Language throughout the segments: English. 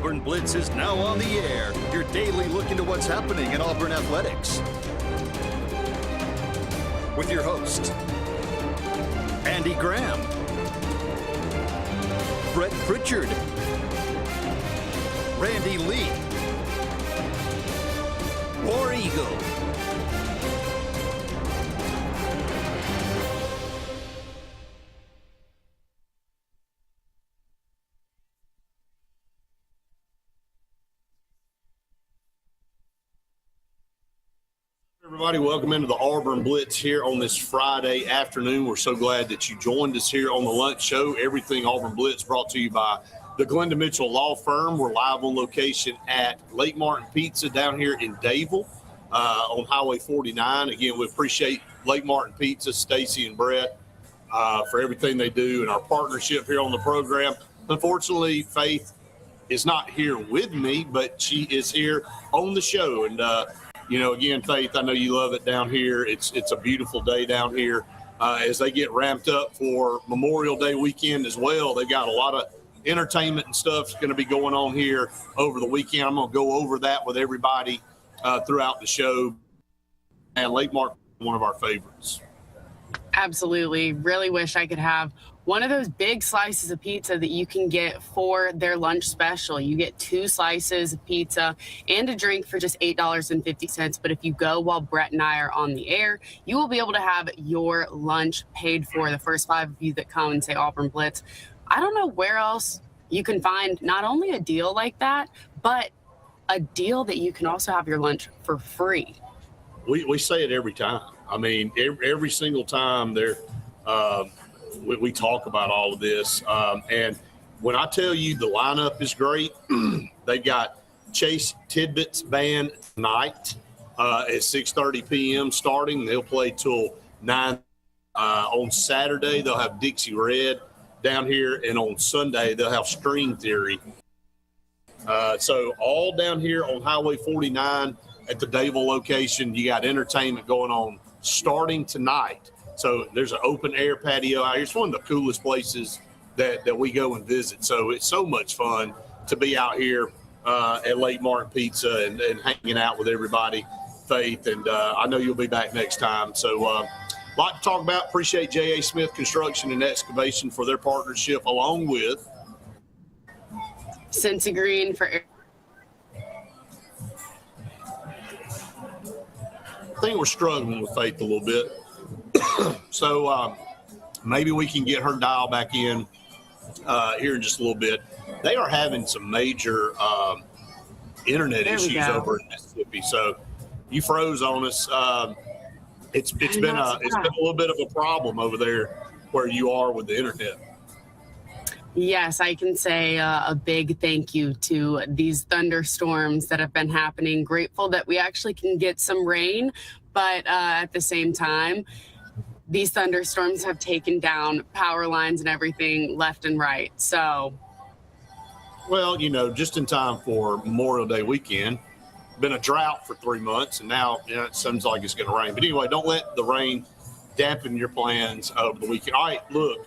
Auburn Blitz is now on the air, your daily look into what's happening in Auburn athletics. With your hosts, Andy Graham, Brett Pritchard, Randy Lee, War Eagle. Everybody, welcome into the Auburn Blitz here on this Friday afternoon. We're so glad that you joined us here on the lunch show. Everything Auburn Blitz brought to you by the Glenda Mitchell Law Firm. We're live on location at Lake Martin Pizza down here in Dayville on Highway 49. Again, we appreciate Lake Martin Pizza, Stacy and Brett, for everything they do and our partnership here on the program. Unfortunately, Faith is not here with me, but she is here on the show. And, you know, again, Faith, I know you love it down here. It's a beautiful day down here. As they get ramped up for Memorial Day weekend as well, they've got a lot of entertainment and stuff going to be going on here over the weekend. I'm going to go over that with everybody throughout the show. And Lake Martin, one of our favorites. Absolutely. Really wish I could have one of those big slices of pizza that you can get for their lunch special. You get 2 slices of pizza and a drink for just $8.50. But if you go while Brett and I are on the air, you will be able to have your lunch paid for. The first 5 of you that come and say Auburn Blitz. I don't know where else you can find not only a deal like that, but a deal that you can also have your lunch for free. We say it every time. I mean, every single time there, we talk about all of this. And when I tell you the lineup is great, they've got Chase Tidbit's band tonight at 6:30 p.m. starting. They'll play till 9. On Saturday, they'll have Dixie Red down here. And on Sunday, they'll have String Theory. So all down here on Highway 49 at the Dayville location, you got entertainment going on starting tonight. So there's an open air patio out here. It's one of the coolest places that we go and visit. So it's so much fun to be out here at Lake Martin Pizza and hanging out with everybody, Faith. And I know you'll be back next time. So a lot to talk about. Appreciate J.A. Smith Construction and Excavation for their partnership, along with Cincy Green for I think we're struggling with Faith a little bit. So maybe we can get her dial back in here in just a little bit. They are having some major internet issues over in Mississippi. So you froze on us. It's been a little bit of a problem over there where you are with the internet. Yes, I can say a big thank you to these thunderstorms that have been happening. Grateful that we actually can get some rain, but at the same time, these thunderstorms have taken down power lines and everything left and right. So, well, you know, just in time for Memorial Day weekend, been a drought for 3 months, and now it seems like it's going to rain. But anyway, don't let the rain dampen your plans over the weekend. All right, look.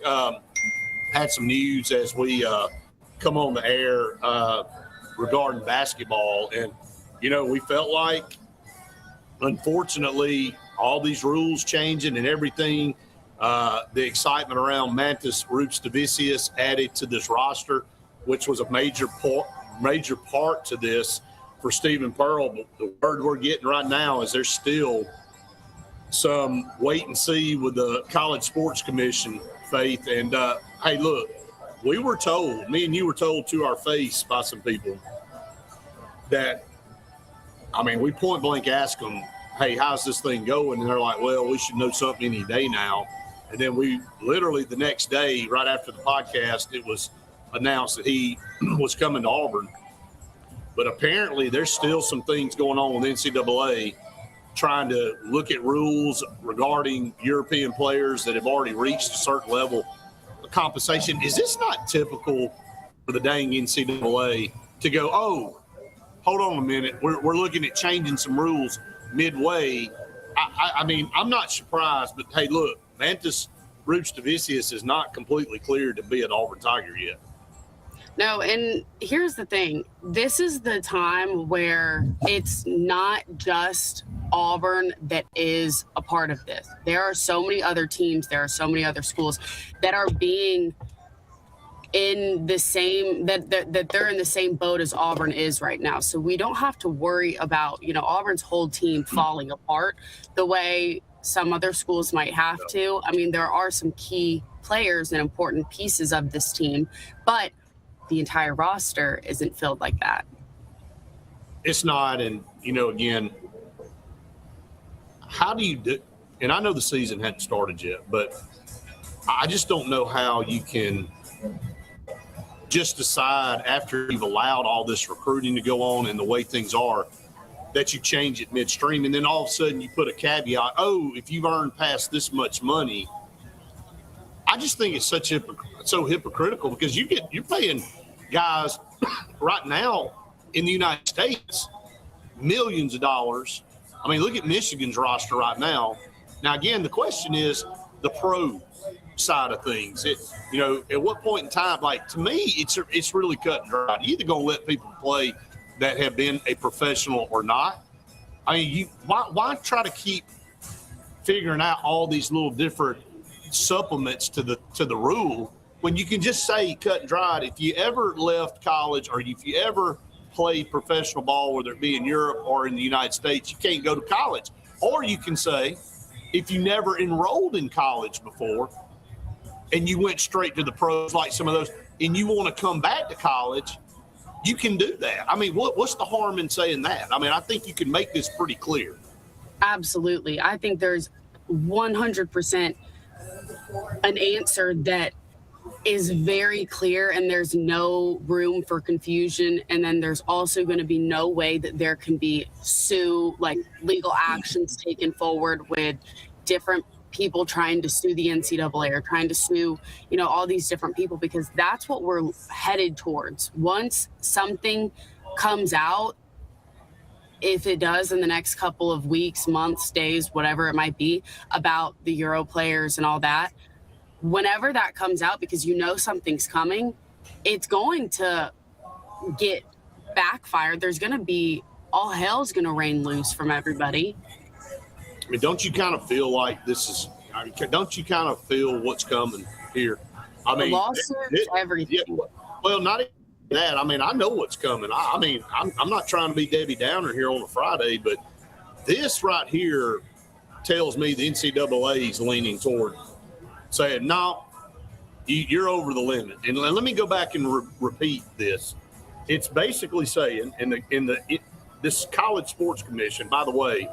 Had some news as we come on the air regarding basketball. And, you know, we felt like, unfortunately, all these rules changing and everything, the excitement around Mantis Roots-Davicius added to this roster, which was a major part to this for Stephen Pearl. But the word we're getting right now is there's still some wait and see with the College Sports Commission, Faith. And, hey, look, we were told, me and you were told to our face by some people that, I mean, we point blank asked them, hey, how's this thing going? And they're like, well, we should know something any day now. And then we literally the next day, right after the podcast, it was announced that he was coming to Auburn. But apparently there's still some things going on with NCAA trying to look at rules regarding European players that have already reached a certain level of compensation. Is this not typical for the dang NCAA to go, oh, hold on a minute, we're looking at changing some rules midway? I mean, I'm not surprised, but hey, look, Mantis Roots-Davicius is not completely cleared to be an Auburn Tiger yet. No, and here's the thing. This is the time where it's not just Auburn that is a part of this. There are so many other teams, there are so many other schools that are being in the same that they're in the same boat as Auburn is right now. So we don't have to worry about, Auburn's whole team falling apart the way some other schools might have to. I mean, there are some key players and important pieces of this team, but the entire roster isn't filled like that. It's not. And, again, how do you do? And I know the season hadn't started yet, but I just don't know how you can just decide after you've allowed all this recruiting to go on and the way things are that you change it midstream. And then all of a sudden you put a caveat, if you've earned past this much money. I just think it's so hypocritical because you're paying guys right now in the United States millions of dollars. I mean, look at Michigan's roster right now. Now, again, the question is the pro side of things. At what point in time, to me, it's really cut and dry. You're either going to let people play that have been a professional or not. I mean, why try to keep figuring out all these little different supplements to the rule when you can just say cut and dried? If you ever left college or if you ever played professional ball, whether it be in Europe or in the United States, you can't go to college. Or you can say, if you never enrolled in college before and you went straight to the pros like some of those, and you want to come back to college, you can do that. I mean, what's the harm in saying that? I mean, I think you can make this pretty clear. Absolutely. I think there's 100% an answer that is very clear and there's no room for confusion. And then there's also going to be no way that there can be legal actions taken forward with different people trying to sue the NCAA or trying to sue, all these different people, because that's what we're headed towards. Once something comes out, if it does in the next couple of weeks, months, days, whatever it might be, about the Euro players and all that, whenever that comes out, because something's coming, it's going to get backfired. There's going to be all hell's going to rain loose from everybody. I mean, don't you kind of feel like don't you kind of feel what's coming here? I mean, lawsuits, everything. Yeah, well, not even that. I mean, I know what's coming. I'm not trying to be Debbie Downer here on a Friday, but this right here tells me the NCAA is leaning toward saying, no, you're over the limit. And let me go back and repeat this. It's basically saying this College Sports Commission, by the way,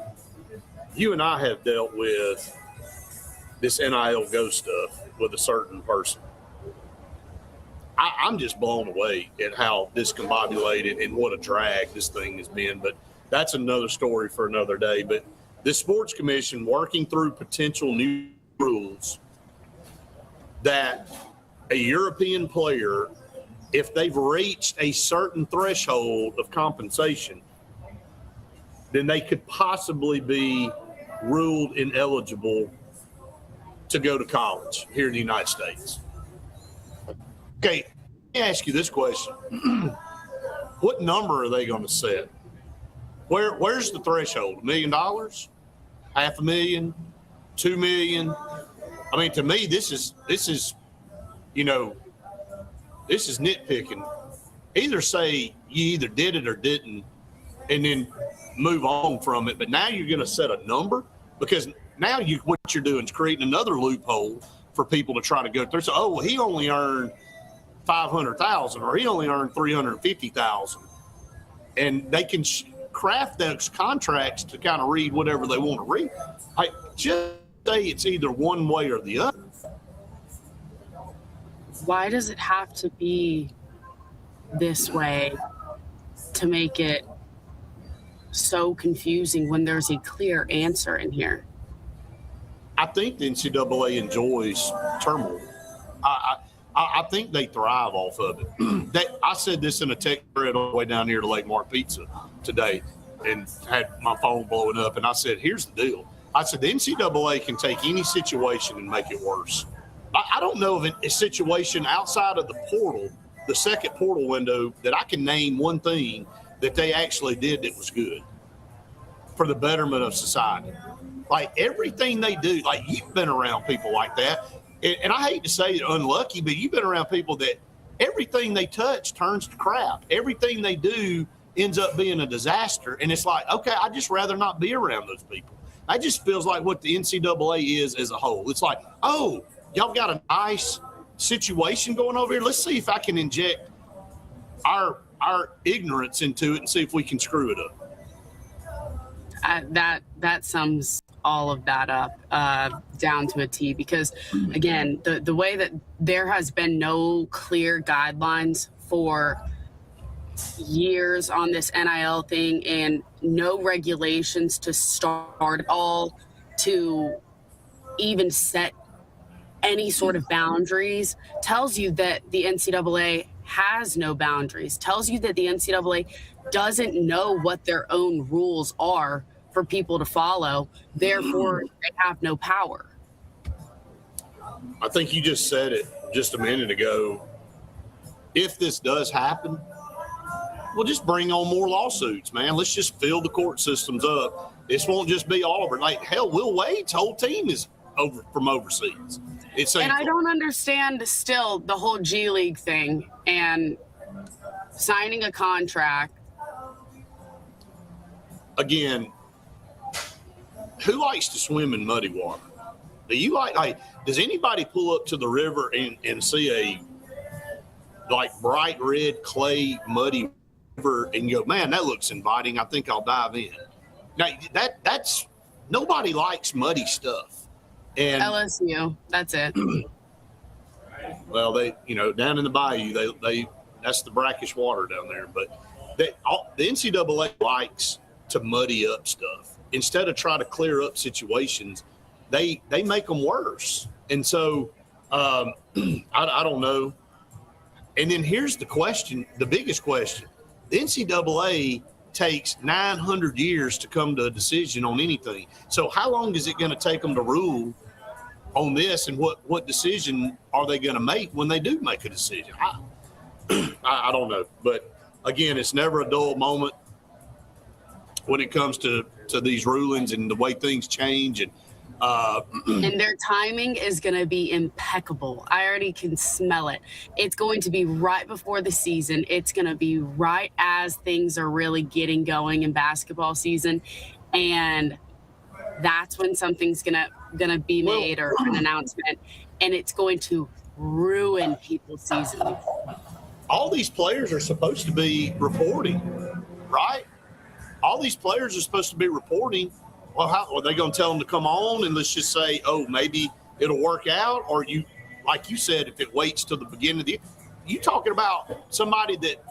you and I have dealt with this NIL Go stuff with a certain person. I'm just blown away at how discombobulated and what a drag this thing has been. But that's another story for another day. But this Sports Commission working through potential new rules that a European player, if they've reached a certain threshold of compensation, then they could possibly be ruled ineligible to go to college here in the United States. Okay, let me ask you this question. What number are they going to set? Where's the threshold? $1 million? $500,000? $2 million? I mean, to me, this is nitpicking. Either say you either did it or didn't, and then move on from it. But now you're going to set a number, because now what you're doing is creating another loophole for people to try to go through. So, well, he only earned $500,000 or he only earned $350,000, and they can craft those contracts to kind of read whatever they want to read. I just say it's either one way or the other. Why does it have to be this way to make it so confusing when there's a clear answer in here? I think the NCAA enjoys turmoil. I think they thrive off of it. I said this in a text thread on the way down here to Lake Mart Pizza today, and had my phone blowing up. And I said, here's the deal. I said, the NCAA can take any situation and make it worse. I don't know of a situation outside of the portal the second portal window that I can name one thing that they actually did that was good for the betterment of society. Like everything they do, like you've been around people like that. And I hate to say it unlucky, but you've been around people that everything they touch turns to crap. Everything they do ends up being a disaster. And it's like, okay, I'd just rather not be around those people. That just feels like what the NCAA is as a whole. It's like, oh, y'all got a nice situation going over here. Let's see if I can inject our ignorance into it and see if we can screw it up. That sums all of that up down to a T, because again, the way that there has been no clear guidelines for years on this NIL thing and no regulations to start at all to even set any sort of boundaries tells you that the NCAA has no boundaries, tells you that the NCAA doesn't know what their own rules are for people to follow. Therefore, they have no power. I think you just said it just a minute ago. If this does happen, we'll just bring on more lawsuits, man. Let's just fill the court systems up. This won't just be Auburn. Like, hell, Will Wade's whole team is over from overseas. And I don't understand still the whole G League thing and signing a contract. Again, who likes to swim in muddy water? Do you like does anybody pull up to the river and see a bright red clay muddy river and go, man, that looks inviting, I think I'll dive in? Now that's nobody likes muddy stuff. And LSU, that's it. Well, they, down in the bayou, they that's the brackish water down there. But the NCAA likes to muddy up stuff. Instead of trying to clear up situations, they make them worse. And so I don't know. And then here's the question, the biggest question. The NCAA takes 900 years to come to a decision on anything. So how long is it going to take them to rule on this, and what decision are they going to make when they do make a decision? I don't know. But again, it's never a dull moment when it comes to these rulings and the way things change. And their timing is going to be impeccable. I already can smell it. It's going to be right before the season. It's going to be right as things are really getting going in basketball season. And that's when something's gonna be made or an announcement, and it's going to ruin people's season. All these players are supposed to be reporting, right? All these players are supposed to be reporting. Well, how are they going to tell them to come on and let's just say, oh, maybe it'll work out? Or you, like you said, if it waits till the beginning of the year, you talking about somebody that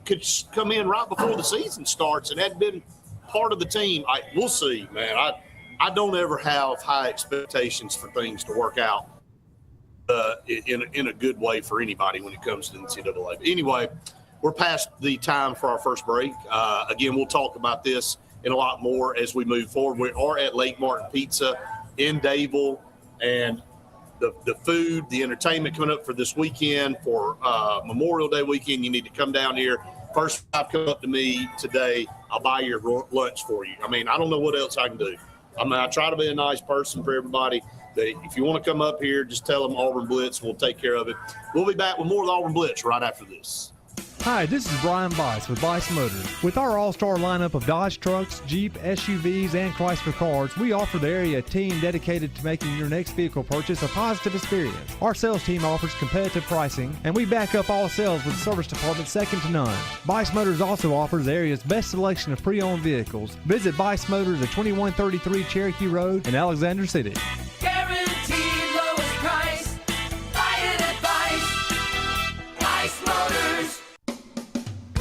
could come in right before the season starts and had been part of the team. We'll see, man. I don't ever have high expectations for things to work out in a good way for anybody when it comes to the NCAA. But anyway, we're past the time for our first break. Again, we'll talk about this and a lot more as we move forward. We are at Lake Martin Pizza in Dadeville, and the food, the entertainment coming up for this weekend, for Memorial Day weekend, you need to come down here. First time come up to me today, I'll buy your lunch for you. I mean, I don't know what else I can do. I try to be a nice person for everybody. If you want to come up here, just tell them Auburn Blitz, and we'll take care of it. We'll be back with more of the Auburn Blitz right after this. Hi, this is Brian Bice with Bice Motors. With our all-star lineup of Dodge trucks, Jeep, SUVs, and Chrysler cars, we offer the area a team dedicated to making your next vehicle purchase a positive experience. Our sales team offers competitive pricing, and we back up all sales with a service department second to none. Bice Motors also offers the area's best selection of pre-owned vehicles. Visit Bice Motors at 2133 Cherokee Road in Alexander City. Guaranteed lowest price. Buy it at Bice Motors.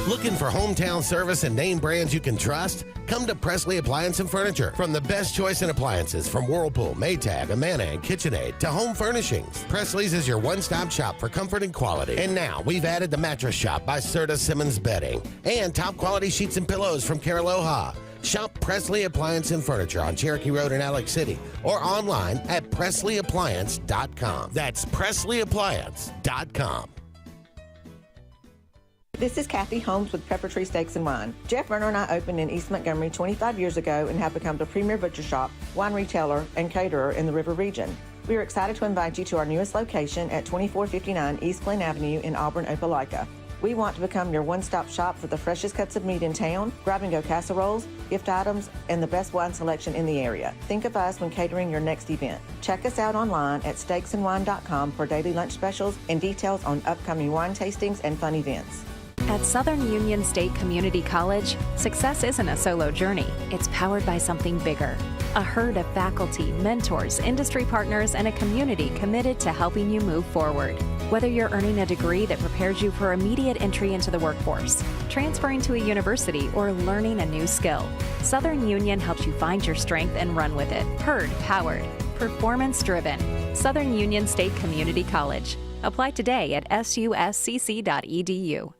Looking for hometown service and name brands you can trust? Come to Presley Appliance and Furniture. From the best choice in appliances from Whirlpool, Maytag, Amana, and KitchenAid to home furnishings, Presley's is your one-stop shop for comfort and quality. And now we've added the Mattress Shop by Serta Simmons Bedding and top quality sheets and pillows from Caraloha. Shop Presley Appliance and Furniture on Cherokee Road in Alex City or online at PresleyAppliance.com. That's PresleyAppliance.com. This is Kathy Holmes with Pepper Tree Steaks and Wine. Jeff Verner and I opened in East Montgomery 25 years ago and have become the premier butcher shop, wine retailer, and caterer in the River region. We are excited to invite you to our newest location at 2459 East Glen Avenue in Auburn, Opelika. We want to become your one-stop shop for the freshest cuts of meat in town, grab-and-go casseroles, gift items, and the best wine selection in the area. Think of us when catering your next event. Check us out online at steaksandwine.com for daily lunch specials and details on upcoming wine tastings and fun events. At Southern Union State Community College, success isn't a solo journey. It's powered by something bigger. A herd of faculty, mentors, industry partners, and a community committed to helping you move forward. Whether you're earning a degree that prepares you for immediate entry into the workforce, transferring to a university, or learning a new skill, Southern Union helps you find your strength and run with it. Herd powered, performance driven. Southern Union State Community College. Apply today at suscc.edu.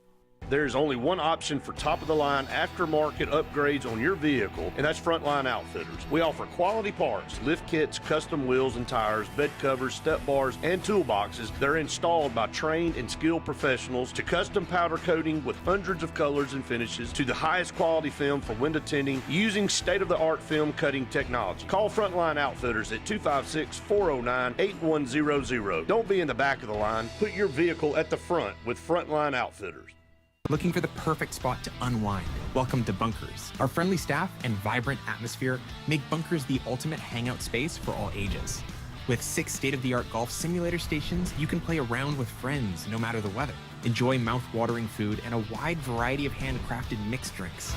There's only one option for top-of-the-line aftermarket upgrades on your vehicle, and that's Frontline Outfitters. We offer quality parts, lift kits, custom wheels and tires, bed covers, step bars, and toolboxes. They're installed by trained and skilled professionals, to custom powder coating with hundreds of colors and finishes, to the highest quality film for window tinting using state-of-the-art film cutting technology. Call Frontline Outfitters at 256-409-8100. Don't be in the back of the line. Put your vehicle at the front with Frontline Outfitters. Looking for the perfect spot to unwind? Welcome to Bunkers. Our friendly staff and vibrant atmosphere make Bunkers the ultimate hangout space for all ages. With 6 state-of-the-art golf simulator stations, you can play around with friends no matter the weather. Enjoy mouth-watering food and a wide variety of handcrafted mixed drinks.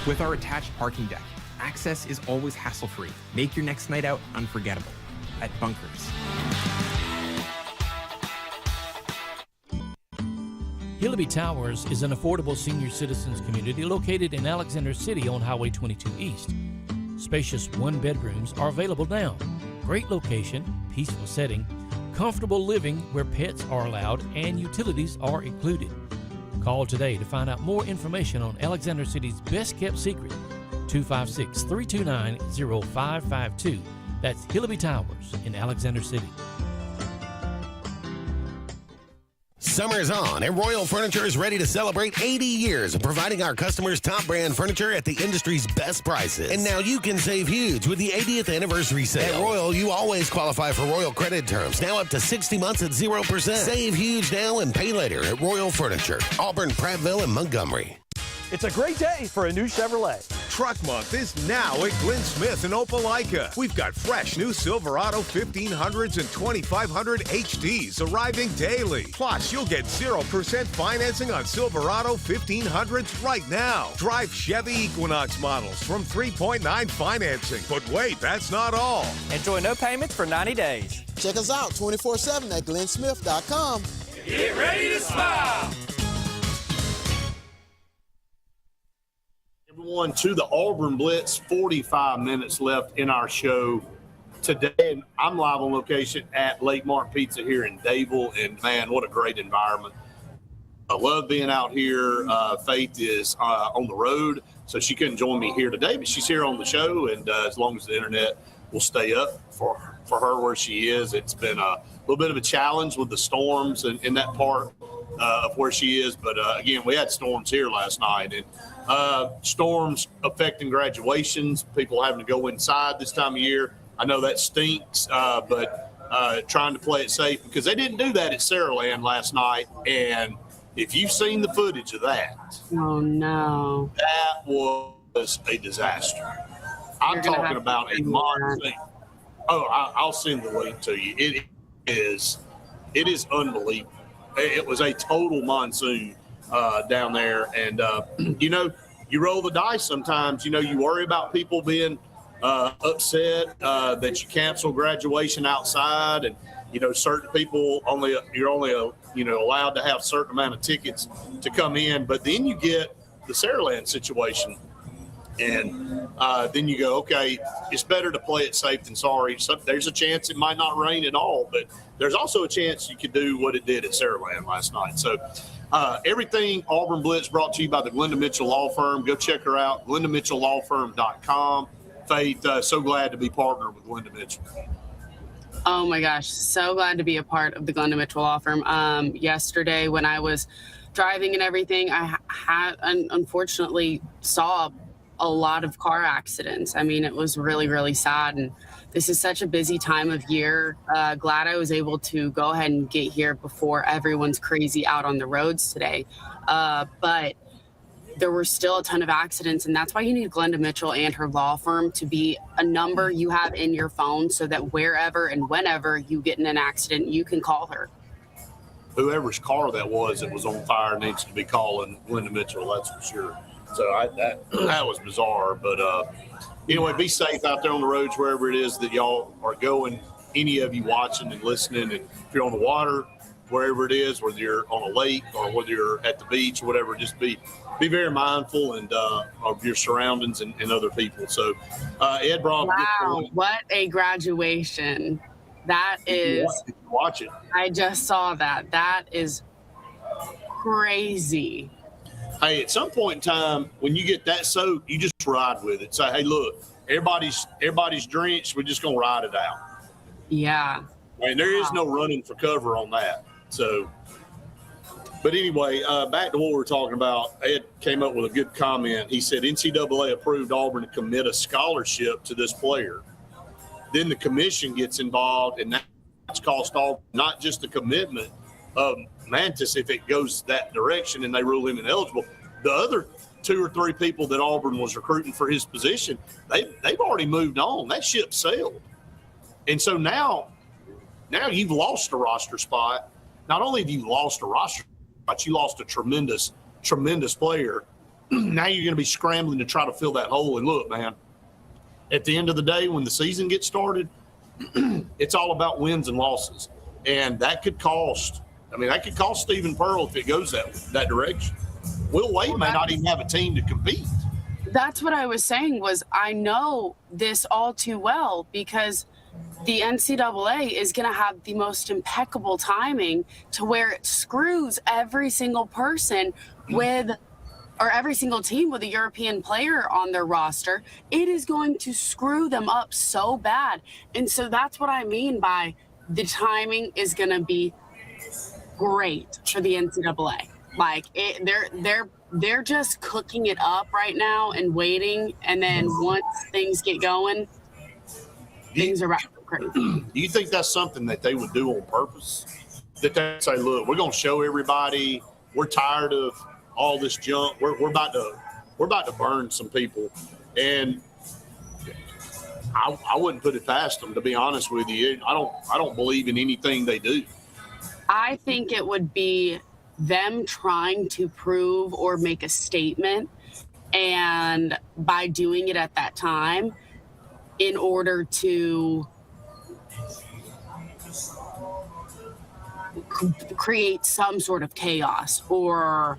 With our attached parking deck, access is always hassle-free. Make your next night out unforgettable at Bunkers. Hillaby Towers is an affordable senior citizens community located in Alexander City on Highway 22 East. Spacious one-bedrooms are available now. Great location, peaceful setting, comfortable living where pets are allowed and utilities are included. Call today to find out more information on Alexander City's best-kept secret, 256-329-0552. That's Hillaby Towers in Alexander City. Summer's on, and Royal Furniture is ready to celebrate 80 years of providing our customers top brand furniture at the industry's best prices. And now you can save huge with the 80th anniversary sale. At Royal, you always qualify for Royal credit terms, now up to 60 months at 0%. Save huge now and pay later at Royal Furniture, Auburn, Prattville, and Montgomery. It's a great day for a new Chevrolet. Truck Month is now at Glenn Smith in Opelika. We've got fresh new Silverado 1500s and 2500 HDs arriving daily. Plus, you'll get 0% financing on Silverado 1500s right now. Drive Chevy Equinox models from 3.9 financing. But wait, that's not all. Enjoy no payments for 90 days. Check us out 24/7 at glennsmith.com. Get ready to smile. Everyone to the Auburn Blitz, 45 minutes left in our show today. I'm live on location at Lake Martin Pizza here in Dayville, and man, what a great environment. I love being out here. Faith is on the road, so she couldn't join me here today, but she's here on the show, and as long as the internet will stay up for her where she is. It's been a little bit of a challenge with the storms in that part of where she is, but again, we had storms here last night, and storms affecting graduations, people having to go inside this time of year. I know that stinks, but trying to play it safe, because they didn't do that at Saraland last night. And if you've seen the footage of that, oh no, that was a disaster. I'm talking about a monsoon. Oh, I'll send the link to you. It is unbelievable. It was a total monsoon down there, and you roll the dice sometimes. You worry about people being upset that you cancel graduation outside, and certain people you're only allowed to have a certain amount of tickets to come in. But then you get the Saraland situation, and then you go, okay, it's better to play it safe than sorry. So there's a chance it might not rain at all, but there's also a chance you could do what it did at Saraland last night. So everything Auburn Blitz brought to you by the Glenda Mitchell Law Firm. Go check her out, glendamitchellawfirm.com. Faith, so glad to be partnered with Glenda Mitchell. Oh my gosh, so glad to be a part of the Glenda Mitchell Law Firm. Yesterday when I was driving and everything, I unfortunately saw a lot of car accidents. I mean, it was really, really sad. And this is such a busy time of year. Glad I was able to go ahead and get here before everyone's crazy out on the roads today. But there were still a ton of accidents, and that's why you need Glenda Mitchell and her law firm to be a number you have in your phone so that wherever and whenever you get in an accident, you can call her. Whoever's car that was on fire needs to be calling Glenda Mitchell, that's for sure. So that was bizarre. But anyway, be safe out there on the roads, wherever it is that y'all are going, any of you watching and listening. And if you're on the water, wherever it is, whether you're on a lake or whether you're at the beach or whatever, just be very mindful and of your surroundings and other people. So Ed brought up a good point. What a graduation. That is, watch it. I just saw that. That is crazy. Hey, at some point in time, when you get that soaked, you just ride with it. Say, hey, look, everybody's drenched. We're just going to ride it out. Yeah. I mean, there is no running for cover on that. So, but anyway, back to what we were talking about. Ed came up with a good comment. He said NCAA approved Auburn to commit a scholarship to this player. Then the commission gets involved, and that's cost Auburn not just the commitment of Mantis if it goes that direction and they rule him ineligible. The other 2 or 3 people that Auburn was recruiting for his position, they've already moved on. That ship sailed. And so now you've lost a roster spot. Not only have you lost a roster spot, you lost a tremendous, tremendous player. Now you're going to be scrambling to try to fill that hole. And look, man, at the end of the day, when the season gets started, it's all about wins and losses. And that could cost Stephen Pearl if it goes that direction. Will Wade may not even have a team to compete. That's what I was saying was I know this all too well because the NCAA is going to have the most impeccable timing to where it screws every single person or every single team with a European player on their roster. It is going to screw them up so bad. And so that's what I mean by the timing is going to be great for the NCAA. Like they're just cooking it up right now and waiting. And then once things get going, things are right. Crazy. Do you think that's something that they would do on purpose? That they say, look, we're going to show everybody we're tired of all this junk. We're about to burn some people, and I wouldn't put it past them, to be honest with you. I don't believe in anything they do. I think it would be them trying to prove or make a statement, and by doing it at that time, in order to create some sort of chaos or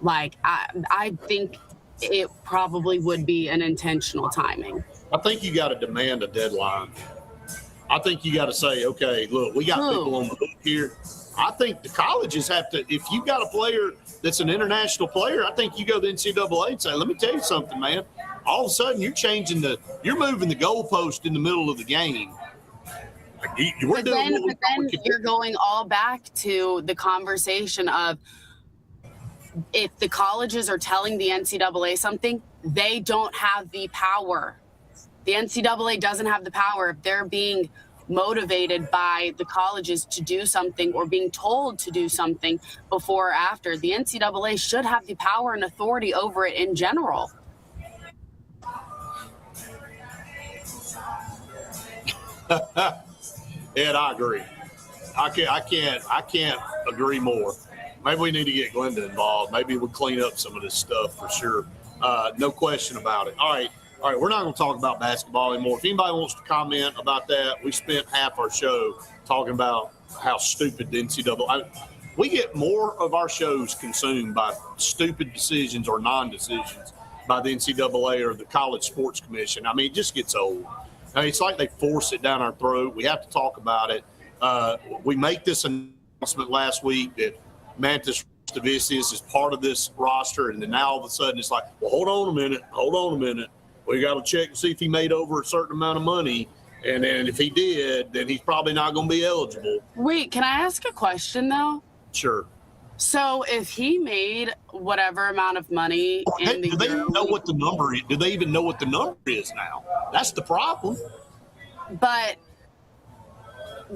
like I think it probably would be an intentional timing. I think you got to demand a deadline. I think you got to say, okay, look, we got people on the hook here. I think the colleges have to, if you got a player that's an international player, I think you go to the NCAA and say, let me tell you something, man. All of a sudden you're moving the goalpost in the middle of the game. But then you're going all back to the conversation of if the colleges are telling the NCAA something, they don't have the power. The NCAA doesn't have the power. If they're being motivated by the colleges to do something or being told to do something before or after, the NCAA should have the power and authority over it in general. Ed, I agree. I can't agree more. Maybe we need to get Glenda involved. Maybe we'll clean up some of this stuff for sure. No question about it. All right. We're not going to talk about basketball anymore. If anybody wants to comment about that, we spent half our show talking about how stupid the NCAA. We get more of our shows consumed by stupid decisions or non-decisions by the NCAA or the College Sports Commission. I mean, it just gets old. I mean, it's like they force it down our throat. We have to talk about it. We make this announcement last week that Mantis Stavicius is part of this roster, and then now all of a sudden it's like, well, hold on a minute. We got to check and see if he made over a certain amount of money And then if he did, then he's probably not going to be eligible. Wait, can I ask a question though? Sure. So if he made whatever amount of money in the do they even know what the number is? Do they even know what the number is now? That's the problem. But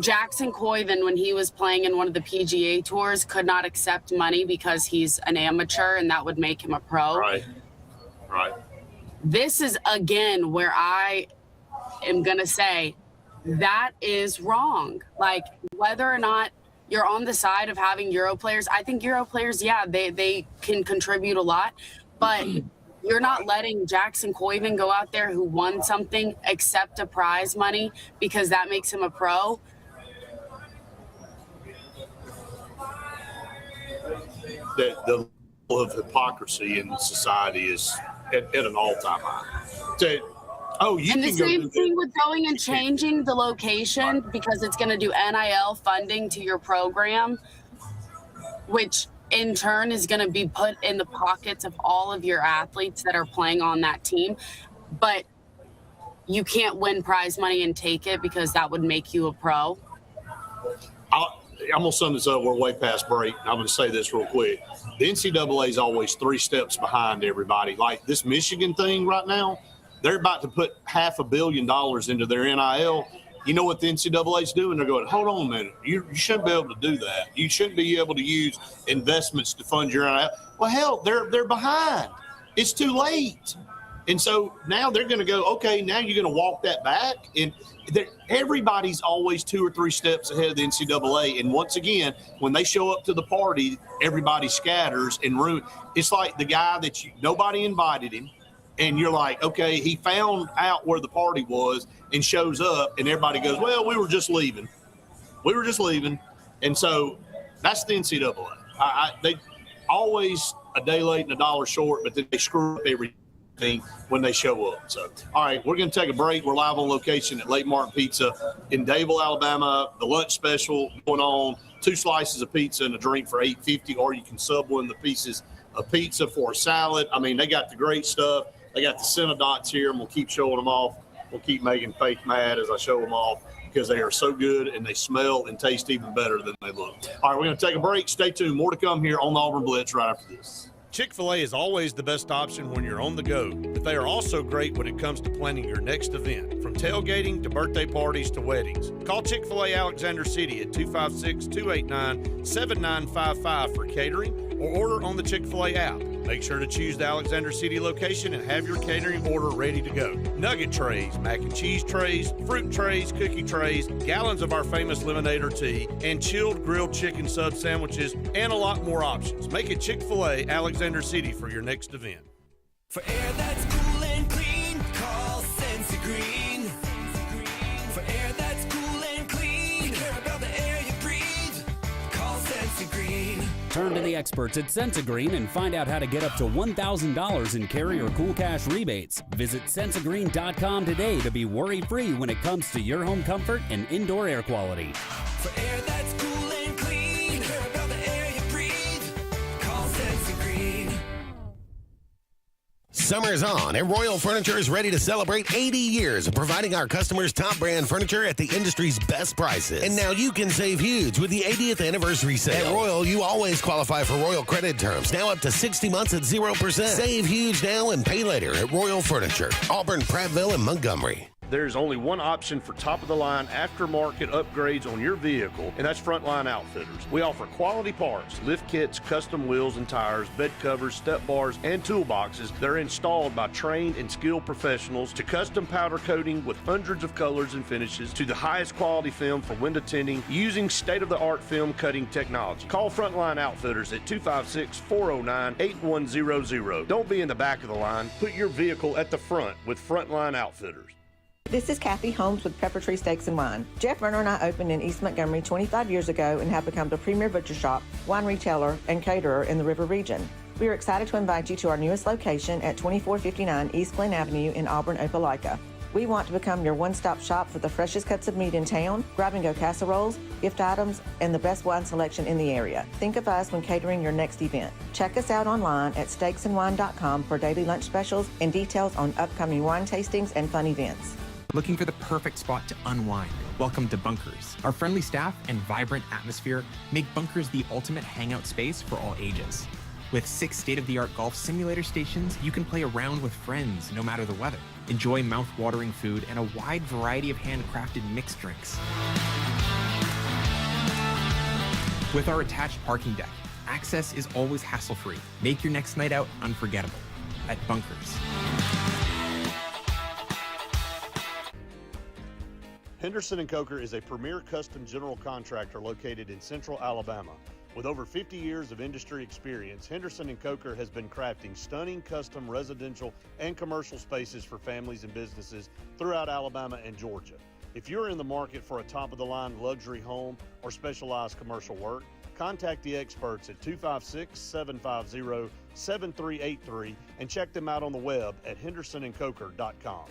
Jackson Coyven, when he was playing in one of the PGA tours, could not accept money because he's an amateur and that would make him a pro. Right. This is, again, where I am going to say that is wrong. Like, whether or not you're on the side of having Euro players, I think Euro players, yeah, they can contribute a lot, but you're not letting Jackson Coyven go out there who won something accept a prize money because that makes him a pro. The level of hypocrisy in society is at an all-time high. And the same thing with going and changing the location because it's going to do NIL funding to your program, which in turn is going to be put in the pockets of all of your athletes that are playing on that team. But you can't win prize money and take it because that would make you a pro. I'm going to sum this up. We're way past break. I'm going to say this real quick. The NCAA is always 3 steps behind everybody. Like this Michigan thing right now, they're about to put $500 million into their NIL. You know what the NCAA is doing? They're going, hold on a minute. You shouldn't be able to do that. You shouldn't be able to use investments to fund your NIL. Well, hell, they're behind. It's too late. And so now they're going to go, okay, now you're going to walk that back. And everybody's always 2 or 3 steps ahead of the NCAA. And once again, when they show up to the party, everybody scatters and ruin. It's like the guy that nobody invited him. And you're like, okay, he found out where the party was and shows up, and everybody goes, well, we were just leaving. And so that's the NCAA. They always a day late and a dollar short, but then they screw up everything when they show up. So, all right, we're going to take a break. We're live on location at Lake Martin Pizza in Dadeville, Alabama. The lunch special going on, 2 slices of pizza and a drink for $8.50, or you can sub one of the pieces of pizza for a salad. I mean, they got the great stuff. They got the Cinedots here, and we'll keep showing them off. We'll keep making Faith mad as I show them off because they are so good and they smell and taste even better than they look. All right, we're going to take a break. Stay tuned. More to come here on the Auburn Blitz right after this. Chick-fil-A is always the best option when you're on the go, but they are also great when it comes to planning your next event, from tailgating to birthday parties to weddings. Call Chick-fil-A Alexander City at 256-289-7955 for catering or order on the Chick-fil-A app. Make sure to choose the Alexander City location and have your catering order ready to go. Nugget trays, mac and cheese trays, fruit trays, cookie trays, gallons of our famous lemonade or tea, and chilled grilled chicken sub sandwiches, and a lot more options. Make it Chick-fil-A Alexander City for your next event. For air that's cool and clean, call Sensi Green. For air that's cool and clean, care about the air you breathe, call Sensi Green. Turn to the experts at Sensigreen and find out how to get up to $1,000 in carrier cool cash rebates. Visit sensigreen.com today to be worry-free when it comes to your home comfort and indoor air quality. For air that's cool and clean, care about the air you breathe, call Sensi Green. Summer's on, and Royal Furniture is ready to celebrate 80 years of providing our customers top brand furniture at the industry's best prices. And now you can save huge with the 80th anniversary sale. At Royal, you always qualify for Royal credit terms, now up to 60 months at 0%. Save huge now and pay later at Royal Furniture, Auburn, Prattville, and Montgomery. There's only one option for top-of-the-line aftermarket upgrades on your vehicle, and that's Frontline Outfitters. We offer quality parts, lift kits, custom wheels and tires, bed covers, step bars, and toolboxes that are installed by trained and skilled professionals, to custom powder coating with hundreds of colors and finishes, to the highest quality film for window tinting using state-of-the-art film cutting technology. Call Frontline Outfitters at 256-409-8100. Don't be in the back of the line. Put your vehicle at the front with Frontline Outfitters. This is Kathy Holmes with Pepper Tree Steaks and Wine. Jeff Verner and I opened in East Montgomery 25 years ago and have become the premier butcher shop, wine retailer, and caterer in the River region. We are excited to invite you to our newest location at 2459 East Glen Avenue in Auburn, Opelika. We want to become your one-stop shop for the freshest cuts of meat in town, grab-and-go casseroles, gift items, and the best wine selection in the area. Think of us when catering your next event. Check us out online at steaksandwine.com for daily lunch specials and details on upcoming wine tastings and fun events. Looking for the perfect spot to unwind? Welcome to Bunkers. Our friendly staff and vibrant atmosphere make Bunkers the ultimate hangout space for all ages. With 6 state-of-the-art golf simulator stations, you can play around with friends no matter the weather. Enjoy mouth-watering food and a wide variety of handcrafted mixed drinks. With our attached parking deck, access is always hassle-free. Make your next night out unforgettable at Bunkers. Henderson & Coker is a premier custom general contractor located in central Alabama. With over 50 years of industry experience, Henderson & Coker has been crafting stunning custom residential and commercial spaces for families and businesses throughout Alabama and Georgia. If you're in the market for a top-of-the-line luxury home or specialized commercial work, contact the experts at 256-750-7383 and check them out on the web at hendersonandcoker.com.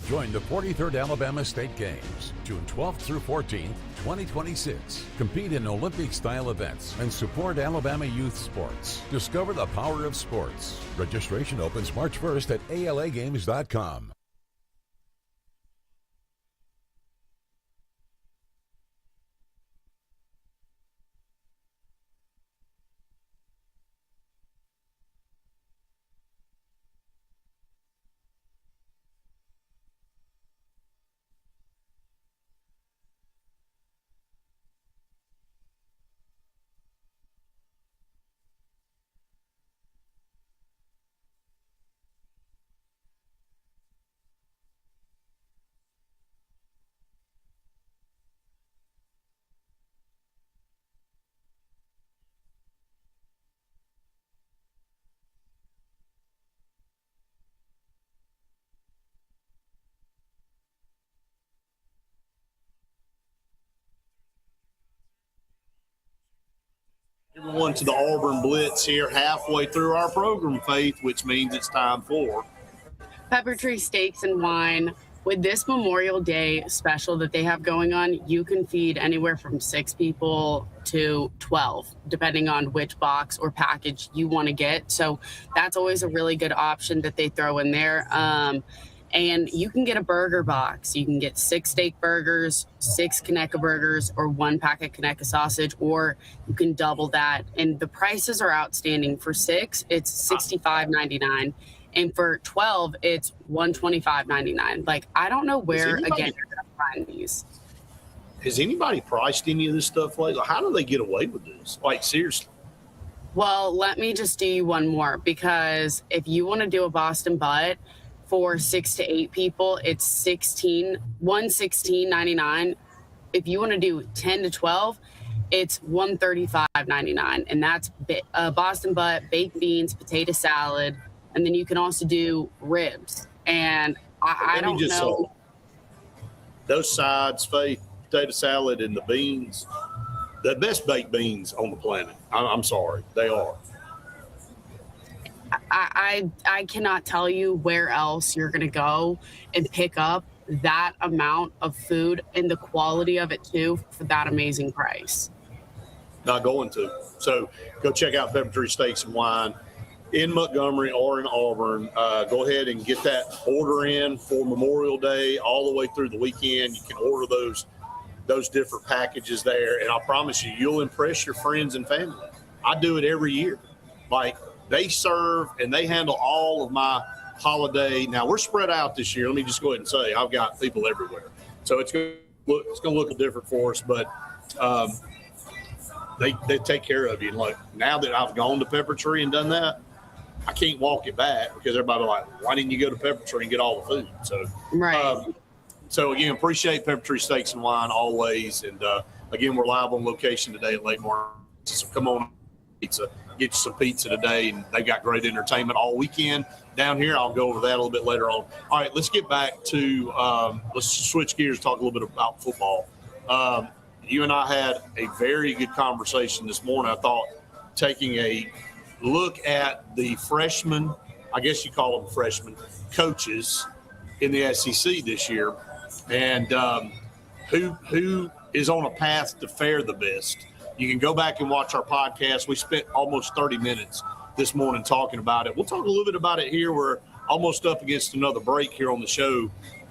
Join the 43rd Alabama State Games, June 12th through 14th, 2026. Compete in Olympic-style events and support Alabama youth sports. Discover the power of sports. Registration opens March 1st at alagames.com. Everyone to the Auburn Blitz here halfway through our program, Faith, which means it's time for Pepper Tree Steaks and Wine. With this Memorial Day special that they have going on, you can feed anywhere from 6 people to 12, depending on which box or package you want to get. So that's always a really good option that they throw in there. And you can get a burger box. You can get 6 steak burgers, 6 Conecuh burgers, or 1 pack of Conecuh sausage, or you can double that. And the prices are outstanding. For 6, it's $65.99. And for 12, it's $125.99. Like, I don't know where, again, you're going to find these. Has anybody priced any of this stuff lately? How do they get away with this? Like, seriously. Well, let me just do you one more, because if you want to do a Boston butt for 6 to 8 people, it's $116.99. If you want to do 10 to 12, it's $135.99. And that's Boston butt, baked beans, potato salad. And then you can also do ribs. And I don't know. Those sides, Faith, potato salad and the beans, the best baked beans on the planet. I'm sorry, they are. I cannot tell you where else you're going to go and pick up that amount of food and the quality of it too for that amazing price. Not going to. So go check out Pepper Tree Steaks and Wine in Montgomery or in Auburn. Go ahead and get that order in for Memorial Day all the way through the weekend. You can order those different packages there, and I promise you, you'll impress your friends and family. I do it every year. Like, they serve and they handle all of my holiday. Now, we're spread out this year. Let me just go ahead and say I've got people everywhere. So it's going to look different for us, but they take care of you. And like, now that I've gone to Pepper Tree and done that, I can't walk it back because everybody like, why didn't you go to Pepper Tree and get all the food? So, right. So again, appreciate Pepper Tree Steaks and Wine always. And again, we're live on location today at Lake Martin. So come on pizza. Get you some pizza today, and they got great entertainment all weekend down here. I'll go over that a little bit later on. All right, let's get back to let's switch gears, talk a little bit about football. You and I had a very good conversation this morning. I thought taking a look at the freshmen, I guess you call them freshmen, coaches in the SEC this year, and who is on a path to fare the best. You can go back and watch our podcast. We spent almost 30 minutes this morning talking about it. We'll talk a little bit about it here. We're almost up against another break here on the show.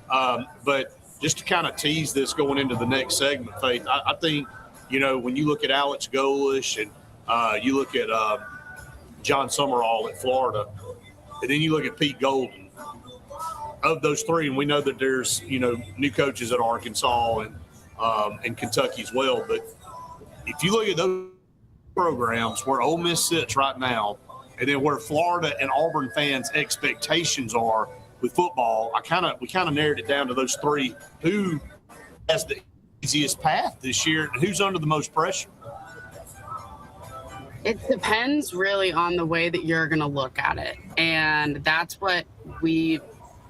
But just to kind of tease this going into the next segment, Faith, I think, you know, when you look at Alex Golish and you look at John Summerall at Florida, and then you look at Pete Golden, of those three, and we know that there's, you know, new coaches at Arkansas and Kentucky as well, but if you look at those programs where Ole Miss sits right now, and then where Florida and Auburn fans' expectations are with football, we kind of narrowed it down to those three. Who has the easiest path this year, and who's under the most pressure? It depends really on the way that you're going to look at it, and that's what we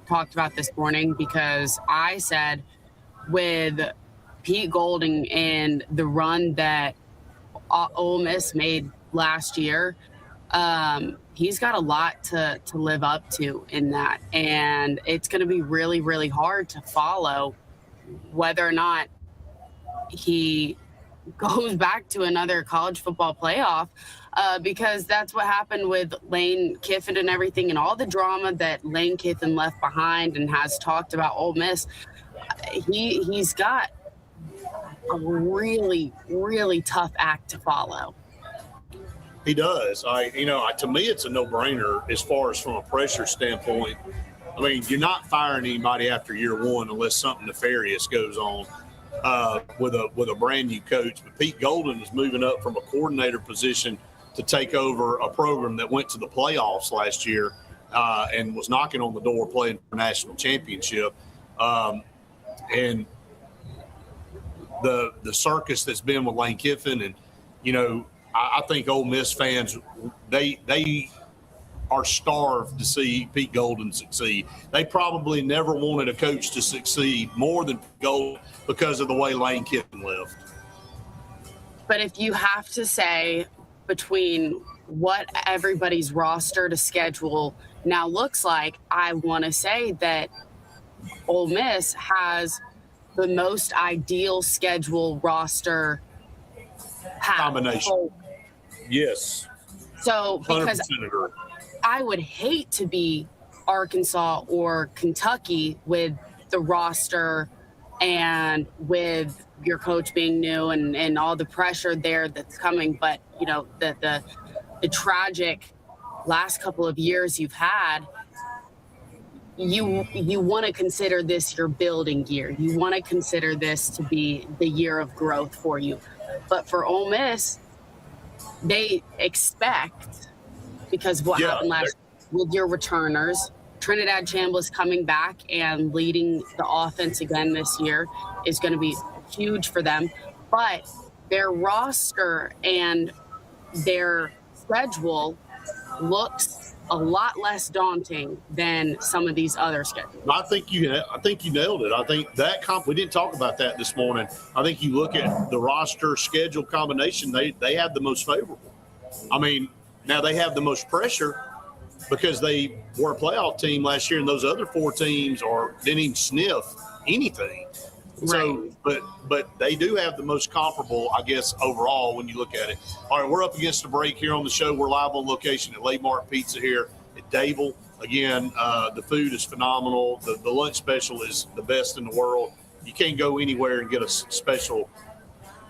talked about this morning, because I said with Pete Golding and the run that Ole Miss made last year, he's got a lot to live up to in that. And it's going to be really, really hard to follow whether or not he goes back to another college football playoff, because that's what happened with Lane Kiffin and everything, and all the drama that Lane Kiffin left behind and has talked about Ole Miss. He's got a really, really tough act to follow. He does. To me, it's a no-brainer as far as from a pressure standpoint. I mean, you're not firing anybody after year one unless something nefarious goes on with a brand new coach. But Pete Golden is moving up from a coordinator position to take over a program that went to the playoffs last year and was knocking on the door playing for a national championship. And the circus that's been with Lane Kiffin, and, you know, I think Ole Miss fans, they are starved to see Pete Golden succeed. They probably never wanted a coach to succeed more than Golden because of the way Lane Kiffin left. But if you have to say between what everybody's roster to schedule now looks like, I want to say that Ole Miss has the most ideal schedule roster combination. Yes. So because 100% agree. I would hate to be Arkansas or Kentucky with the roster and with your coach being new and all the pressure there that's coming. But, you know, the tragic last couple of years you've had, you want to consider this your building year. You want to consider this to be the year of growth for you. But for Ole Miss, they expect, because of what happened last year with your returners, Trinidad Chambliss coming back and leading the offense again this year is going to be huge for them. But their roster and their schedule looks a lot less daunting than some of these other schedules. I think you nailed it. I think that we didn't talk about that this morning. I think you look at the roster schedule combination, they have the most favorable. I mean, now they have the most pressure because they were a playoff team last year, and those other four teams didn't even sniff anything. Right. So, but they do have the most comparable, I guess, overall when you look at it. All right, we're up against the break here on the show. We're live on location at Late Mark Pizza here at Dable. Again, the food is phenomenal. The lunch special is the best in the world. You can't go anywhere and get a special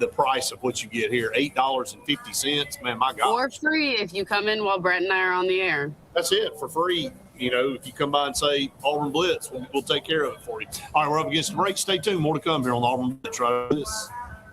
the price of what you get here, $8.50. Man, my God. For free if you come in while Brett and I are on the air. That's it, for free. You know, if you come by and say Auburn Blitz, we'll take care of it for you. All right, we're up against the break. Stay tuned. More to come here on the Auburn Blitz. Right this.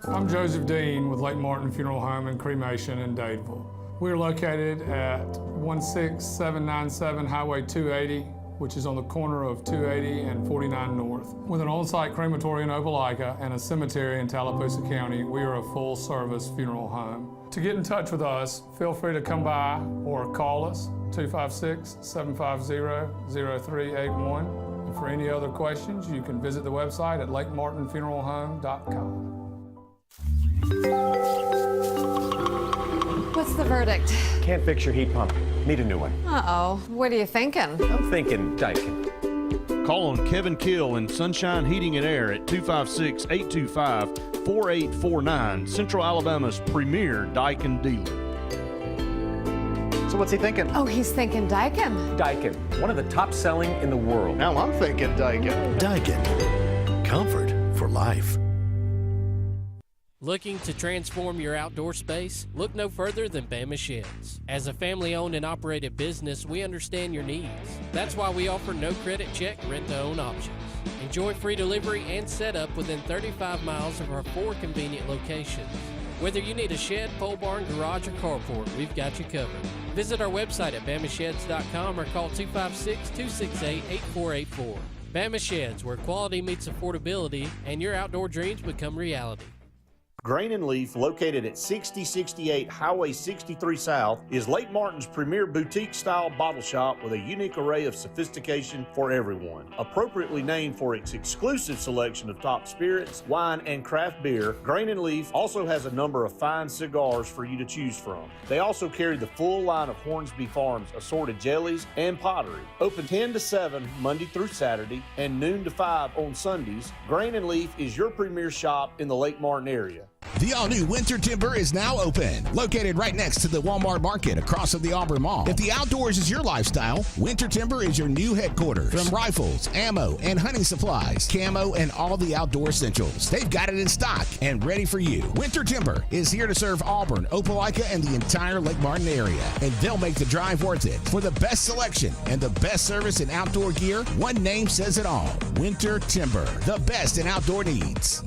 I'm Joseph Dean with Lake Martin Funeral Home and Cremation in Dadeville. We're located at 16797 Highway 280, which is on the corner of 280 and 49 North. With an on-site crematory in Opelika and a cemetery in Tallapoosa County, we are a full-service funeral home. To get in touch with us, feel free to come by or call us, 256-750-0381. And for any other questions, you can visit the website at lakemartinfuneralhome.com. What's the verdict? Can't fix your heat pump. Need a new one. Uh-oh. What are you thinking? I'm thinking Daikin. Call on Kevin Kill and Sunshine Heating and Air at 256-825-4849, Central Alabama's premier Daikin dealer. So what's he thinking? Oh, he's thinking Daikin. Daikin, one of the top selling in the world. Now I'm thinking Daikin. Daikin. Comfort for life. Looking to transform your outdoor space? Look no further than Bama Sheds. As a family-owned and operated business, we understand your needs. That's why we offer no credit check, rent-to-own options. Enjoy free delivery and setup within 35 miles of our 4 convenient locations. Whether you need a shed, pole barn, garage, or carport, we've got you covered. Visit our website at bamasheds.com or call 256-268-8484. Bama Sheds, where quality meets affordability and your outdoor dreams become reality. Grain and Leaf, located at 6068 Highway 63 South, is Lake Martin's premier boutique-style bottle shop with a unique array of sophistication for everyone. Appropriately named for its exclusive selection of top spirits, wine, and craft beer, Grain and Leaf also has a number of fine cigars for you to choose from. They also carry the full line of Hornsby Farms assorted jellies and pottery. Open 10 to 7 Monday through Saturday and noon to 5 on Sundays, Grain and Leaf is your premier shop in the Lake Martin area. The all-new Winter Timber is now open, located right next to the Walmart Market across from the Auburn Mall. If the outdoors is your lifestyle, Winter Timber is your new headquarters. From rifles, ammo, and hunting supplies, camo, and all the outdoor essentials, they've got it in stock and ready for you. Winter Timber is here to serve Auburn, Opelika, and the entire Lake Martin area, and they'll make the drive worth it. For the best selection and the best service in outdoor gear, one name says it all: Winter Timber, the best in outdoor needs.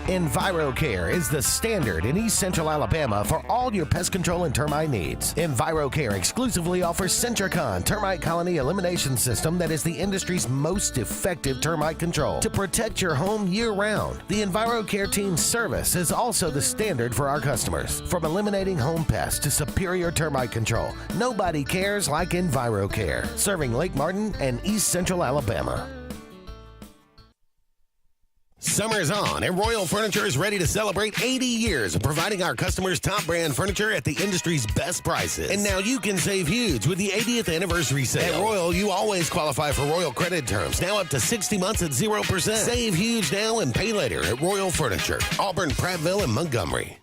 EnviroCare is the standard in East Central Alabama for all your pest control and termite needs. EnviroCare exclusively offers Centricon termite colony elimination system that is the industry's most effective termite control to protect your home year-round. The EnviroCare team's service is also the standard for our customers. From eliminating home pests to superior termite control, nobody cares like EnviroCare, serving Lake Martin and East Central Alabama. Summer's on, and Royal Furniture is ready to celebrate 80 years of providing our customers top brand furniture at the industry's best prices. And now you can save huge with the 80th anniversary sale. At Royal, you always qualify for Royal credit terms, now up to 60 months at 0%. Save huge now and pay later at Royal Furniture, Auburn, Prattville, and Montgomery.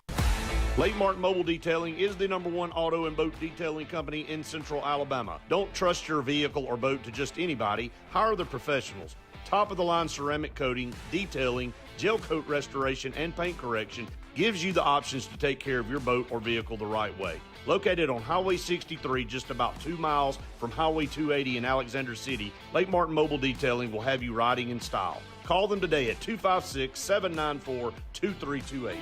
Lake Martin Mobile Detailing is the #1 auto and boat detailing company in Central Alabama. Don't trust your vehicle or boat to just anybody. Hire the professionals. Top-of-the-line ceramic coating, detailing, gel coat restoration, and paint correction gives you the options to take care of your boat or vehicle the right way. Located on Highway 63, just about 2 miles from Highway 280 in Alexander City, Lake Martin Mobile Detailing will have you riding in style. Call them today at 256-794-2328.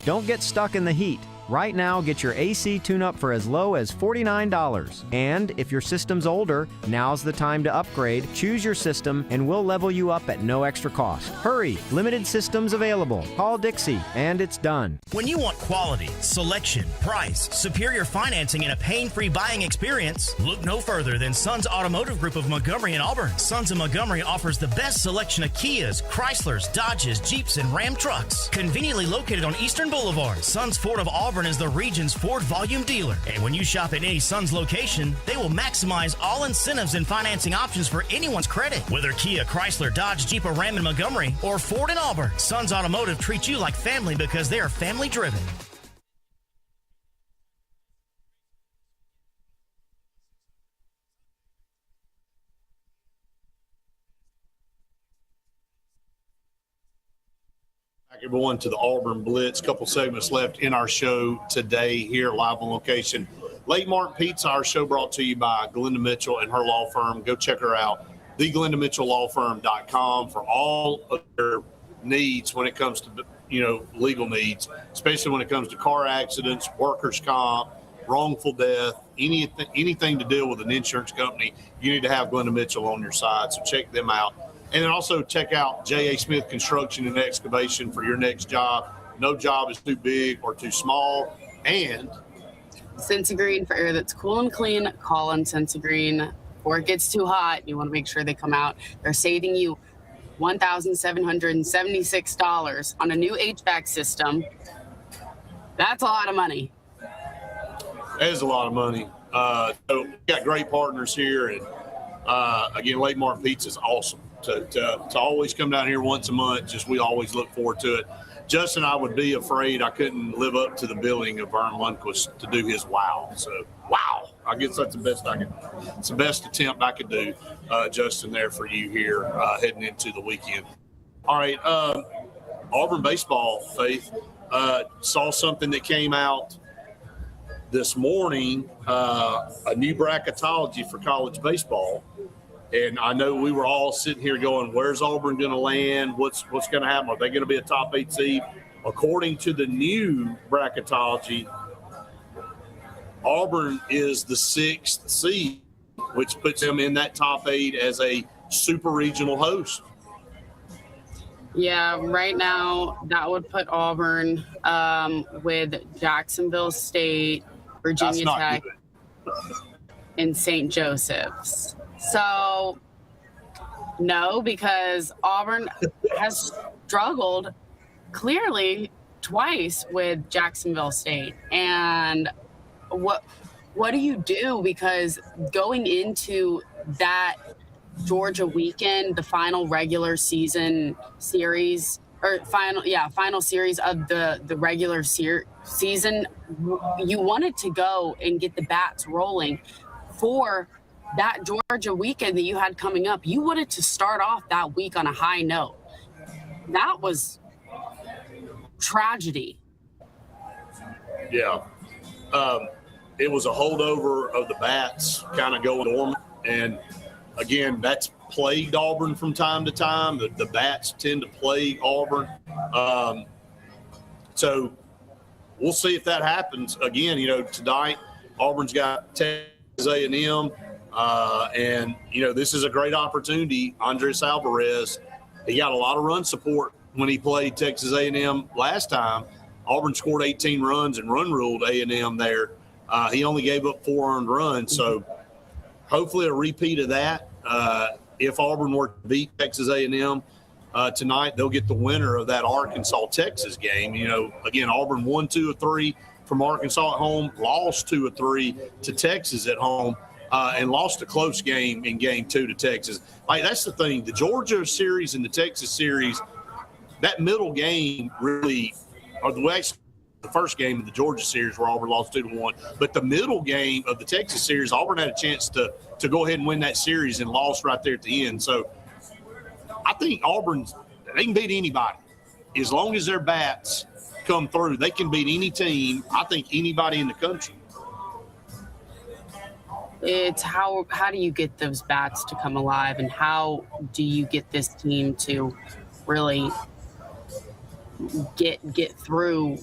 Don't get stuck in the heat. Right now, get your AC tune-up for as low as $49. And if your system's older, now's the time to upgrade. Choose your system, and we'll level you up at no extra cost. Hurry! Limited systems available. Call Dixie, and it's done. When you want quality, selection, price, superior financing, and a pain-free buying experience, look no further than Sons Automotive Group of Montgomery and Auburn. Sons of Montgomery offers the best selection of Kias, Chryslers, Dodges, Jeeps, and Ram trucks. Conveniently located on Eastern Boulevard, Sons Ford of Auburn is the region's Ford volume dealer. And when you shop at any Sons location, they will maximize all incentives and financing options for anyone's credit. Whether Kia, Chrysler, Dodge, Jeep, or Ram in Montgomery, or Ford in Auburn, Sons Automotive treats you like family because they are family driven. Back everyone to the Auburn Blitz. Couple segments left in our show today here live on location. Lake Martin Pizza, our show brought to you by Glenda Mitchell and her law firm. Go check her out, theglendamitchell.com, for all of their needs when it comes to, legal needs, especially when it comes to car accidents, workers' comp, wrongful death, anything to deal with an insurance company. You need to have Glenda Mitchell on your side. So check them out, And then also check out J.A. Smith Construction and Excavation for your next job. No job is too big or too small. And Sensi Green for air that's cool and clean. Call on Sensi Green before it gets too hot. You want to make sure they come out. They're saving you $1,776 on a new HVAC system. That's a lot of money. That is a lot of money. So we got great partners here, and again, Lake Martin Pizza is awesome. To always come down here once a month, we always look forward to it. Justin, I would be afraid I couldn't live up to the billing of Vern Lundquist to do his wow. So, wow. I guess that's the best it's the best attempt I could do, Justin, there for you here heading into the weekend. All right. Auburn baseball, Faith, saw something that came out this morning, a new bracketology for college baseball. And I know we were all sitting here going, where's Auburn going to land? What's going to happen? Are they going to be a top 8 seed? According to the new bracketology, Auburn is the 6th seed, which puts them in that top 8 as a super regional host. Yeah, right now that would put Auburn with Jacksonville State, Virginia Tech, and St. Joseph's. So, no, because Auburn has struggled clearly twice with Jacksonville State. And what do you do? Because going into that Georgia weekend, the final regular season series, or final series of the regular season, you wanted to go and get the bats rolling for that Georgia weekend that you had coming up. You wanted to start off that week on a high note. That was tragedy. Yeah. It was a holdover of the bats kind of going dormant. And again, that's plagued Auburn from time to time. The bats tend to plague Auburn. So we'll see if that happens. Again, tonight Auburn's got Texas A&M. And this is a great opportunity. Andres Alvarez, he got a lot of run support when he played Texas A&M last time. Auburn scored 18 runs and run ruled A&M there. He only gave up 4 earned runs. So hopefully a repeat of that. If Auburn were to beat Texas A&M tonight, they'll get the winner of that Arkansas-Texas game. Again, Auburn won 2 of 3 from Arkansas at home, lost 2 of 3 to Texas at home. And lost a close game in Game 2 to Texas. That's the thing. The Georgia series and the Texas series, that middle game really, the first game of the Georgia series where Auburn lost 2-1. But the middle game of the Texas series, Auburn had a chance to go ahead and win that series and lost right there at the end. So I think they can beat anybody. As long as their bats come through, they can beat any team, I think anybody in the country. It's how do you get those bats to come alive, and how do you get this team to really get through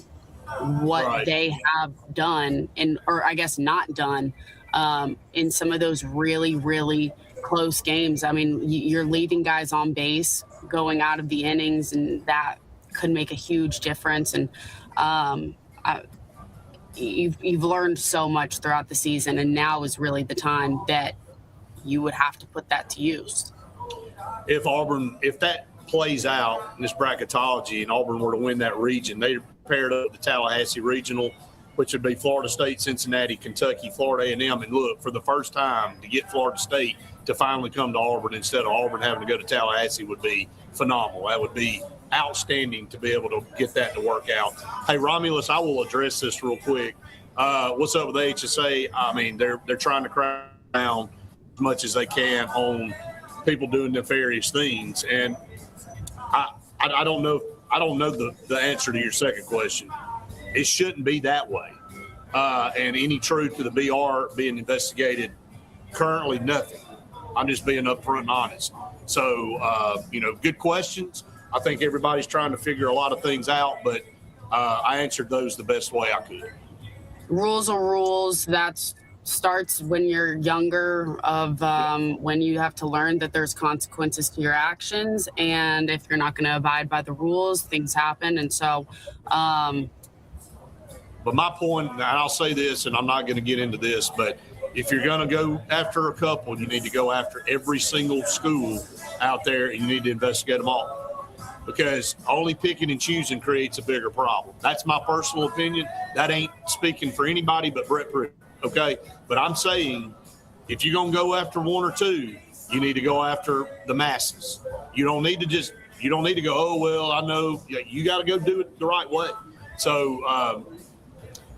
what they have done, or I guess not done, in some of those really, really close games. I mean, you're leaving guys on base going out of the innings, and that could make a huge difference. And You've learned so much throughout the season, and now is really the time that you would have to put that to use. If that plays out in this bracketology and Auburn were to win that region, they paired up the Tallahassee Regional, which would be Florida State, Cincinnati, Kentucky, Florida A&M. And look, for the first time to get Florida State to finally come to Auburn instead of Auburn having to go to Tallahassee would be phenomenal. That would be outstanding to be able to get that to work out. Hey, Romulus, I will address this real quick. What's up with the HSA? I mean, they're trying to crack down as much as they can on people doing nefarious things. And I don't know the answer to your second question. It shouldn't be that way. And any truth to the BR being investigated, currently nothing. I'm just being upfront and honest. So, good questions. I think everybody's trying to figure a lot of things out, but I answered those the best way I could. Rules are rules. That's starts when you're younger, of when you have to learn that there's consequences to your actions, and if you're not going to abide by the rules, things happen. And so but my point, and I'll say this, and I'm not going to get into this, but if you're going to go after a couple, you need to go after every single school out there, and you need to investigate them all, because only picking and choosing creates a bigger problem. That's my personal opinion. That ain't speaking for anybody but Brett Pruitt, okay? But I'm saying if you're going to go after one or two, you need to go after the masses. You don't need to go, oh, well, I know. You got to go do it the right way. So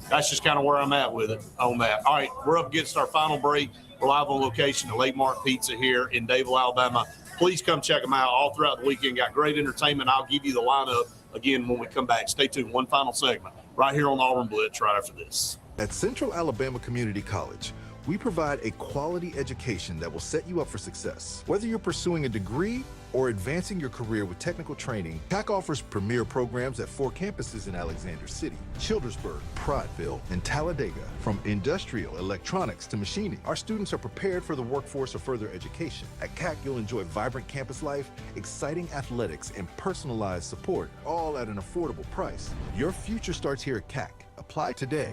that's just kind of where I'm at with it on that. All right, we're up against our final break. We're live on location at Lake Martin Pizza here in Dadeville, Alabama. Please come check them out all throughout the weekend. Got great entertainment. I'll give you the lineup again when we come back. Stay tuned. One final segment right here on the Auburn Blitz right after this. At Central Alabama Community College, we provide a quality education that will set you up for success. Whether you're pursuing a degree or advancing your career with technical training, CAC offers premier programs at 4 campuses in Alexander City, Childersburg, Prattville, and Talladega. From industrial, electronics to machining, our students are prepared for the workforce or further education. At CAC, you'll enjoy vibrant campus life, exciting athletics, and personalized support, all at an affordable price. Your future starts here at CAC. Apply today.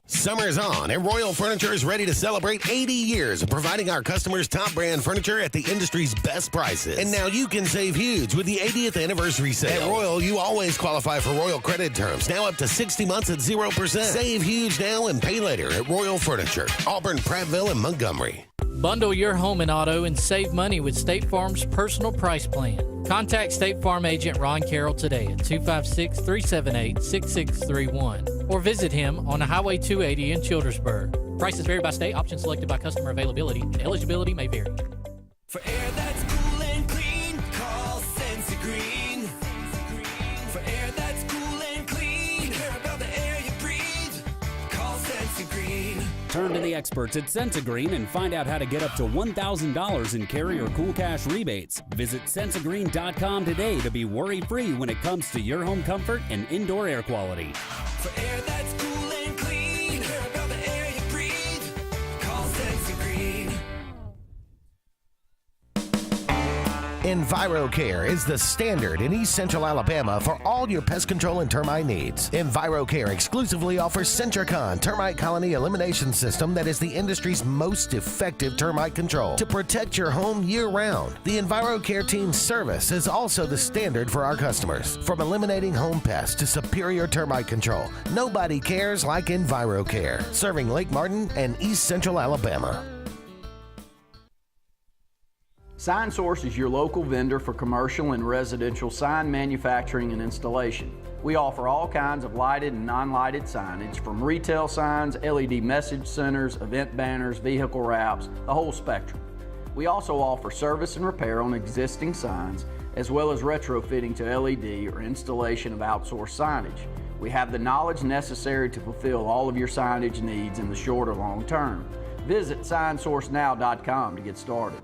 Summer's on, and Royal Furniture is ready to celebrate 80 years of providing our customers top brand furniture at the industry's best prices. And now you can save huge with the 80th anniversary sale. At Royal, you always qualify for Royal credit terms, now up to 60 months at 0%. Save huge now and pay later at Royal Furniture, Auburn, Prattville, and Montgomery. Bundle your home and auto and save money with State Farm's personal price plan. Contact State Farm agent Ron Carroll today at 256-378-6631 or visit him on Highway 280 in Childersburg. Prices vary by state. Options selected by customer availability, and eligibility may vary. For air that's cool and clean, call Sensi Green. For air that's cool and clean, care about the air you breathe, call Sensi Green. Turn to the experts at Sensigreen and find out how to get up to $1,000 in carrier cool cash rebates. Visit Sensigreen.com today to be worry-free when it comes to your home comfort and indoor air quality. For air that's cool and clean, care about the air you breathe, call Sensi Green. EnviroCare is the standard in East Central Alabama for all your pest control and termite needs. EnviroCare exclusively offers Centricon termite colony elimination system that is the industry's most effective termite control to protect your home year-round. The EnviroCare team's service is also the standard for our customers. From eliminating home pests to superior termite control, nobody cares like EnviroCare, serving Lake Martin and East Central Alabama. Sign Source is your local vendor for commercial and residential sign manufacturing and installation. We offer all kinds of lighted and non-lighted signage, from retail signs, LED message centers, event banners, vehicle wraps, the whole spectrum. We also offer service and repair on existing signs, as well as retrofitting to LED or installation of outsourced signage. We have the knowledge necessary to fulfill all of your signage needs in the short or long term. Visit signsourcenow.com to get started.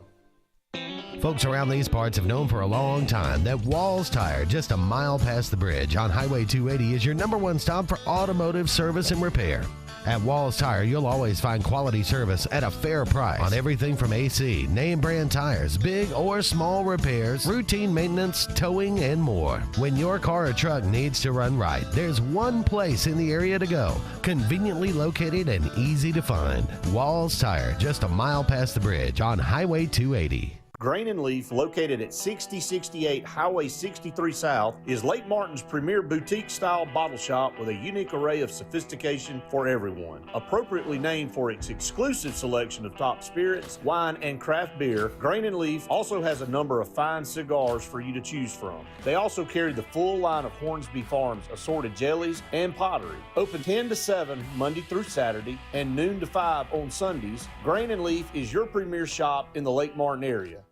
Folks around these parts have known for a long time that Walls Tire, just a mile past the bridge on Highway 280, is your #1 stop for automotive service and repair. At Walls Tire, you'll always find quality service at a fair price on everything from AC, name brand tires, big or small repairs, routine maintenance, towing, and more. When your car or truck needs to run right, there's one place in the area to go, conveniently located and easy to find. Walls Tire, just a mile past the bridge on Highway 280. Grain and Leaf, located at 6068 Highway 63 South, is Lake Martin's premier boutique-style bottle shop with a unique array of sophistication for everyone. Appropriately named for its exclusive selection of top spirits, wine, and craft beer, Grain and Leaf also has a number of fine cigars for you to choose from. They also carry the full line of Hornsby Farms assorted jellies and pottery. Open 10 to 7 Monday through Saturday and noon to 5 on Sundays, Grain and Leaf is your premier shop in the Lake Martin area.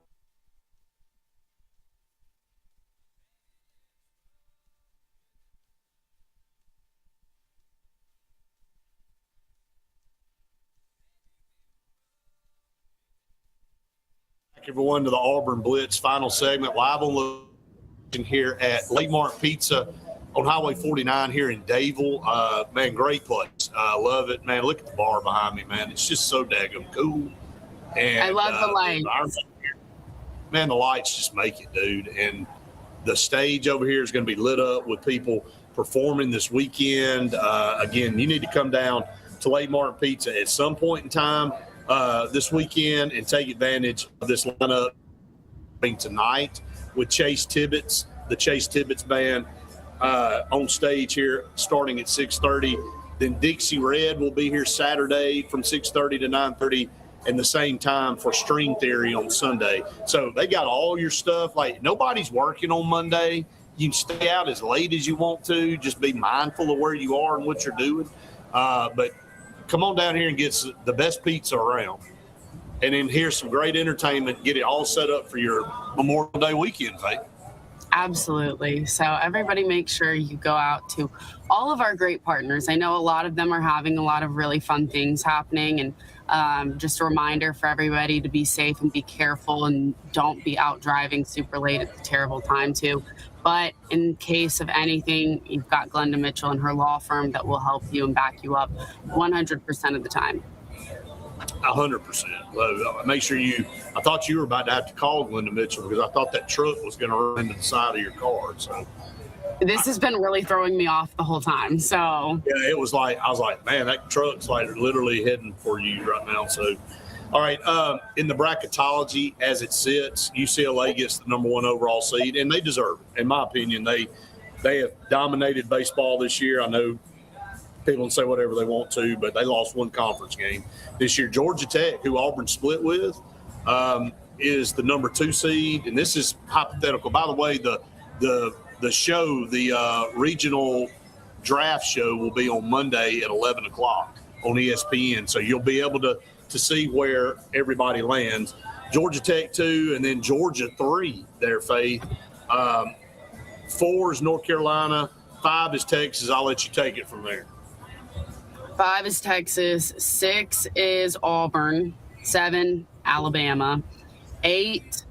Everyone to the Auburn Blitz final segment, live on location here at Lake Martin Pizza on Highway 49 here in Dadeville. Man, great place. place. Love it, man. Look at the bar behind me, man. It's just so daggum cool. And I love the lights. Man, the lights just make it, dude. And the stage over here is going to be lit up with people performing this weekend. Again, you need to come down to Lake Martin Pizza at some point in time this weekend and take advantage of this lineup tonight with Chase Tibbetts, the Chase Tibbetts Band, on stage here starting at 6:30. Then Dixie Red will be here Saturday from 6:30 to 9:30. And the same time for String Theory on Sunday. So they got all your stuff. Like, nobody's working on Monday. You can stay out as late as you want to. Just be mindful of where you are and what you're doing. But come on down here and get the best pizza around. And then here's some great entertainment. Get it all set up for your Memorial Day weekend, Faith. Absolutely. So everybody make sure you go out to all of our great partners. I know a lot of them are having a lot of really fun things happening, and just a reminder for everybody to be safe and be careful and don't be out driving super late at the terrible time too. But in case of anything, you've got Glenda Mitchell and her law firm that will help you and back you up 100% of the time. 100%. Make sure I thought you were about to have to call Glenda Mitchell because I thought that truck was going to run into the side of your car. So this has been really throwing me off the whole time. So yeah, it was like, I was like, man, that truck's like literally heading for you right now. So, all right. In the bracketology as it sits, UCLA gets the number 1 overall seed, and they deserve it. In my opinion, they have dominated baseball this year. I know people can say whatever they want to, but they lost one conference game this year. Georgia Tech, who Auburn split with, is the number 2 seed, and this is hypothetical. By the way, the show, the regional draft show, will be on Monday at 11 o'clock on ESPN, so you'll be able to see where everybody lands. Georgia Tech 2, and then Georgia 3 there, Faith. 4 is North Carolina, 5 is Texas. I'll let you take it from there. 5 is Texas, 6 is Auburn, 7 Alabama, 8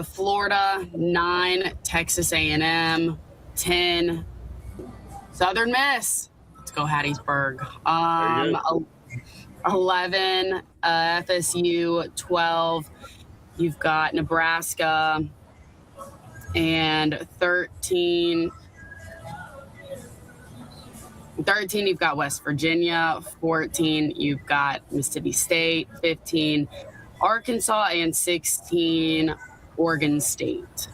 Florida, 9 Texas A&M, 10 Southern Miss. Let's go Hattiesburg. 11 FSU, 12 you've got Nebraska, and 13 you've got West Virginia, 14 you've got Mississippi State, 15 Arkansas, and 16 Oregon State.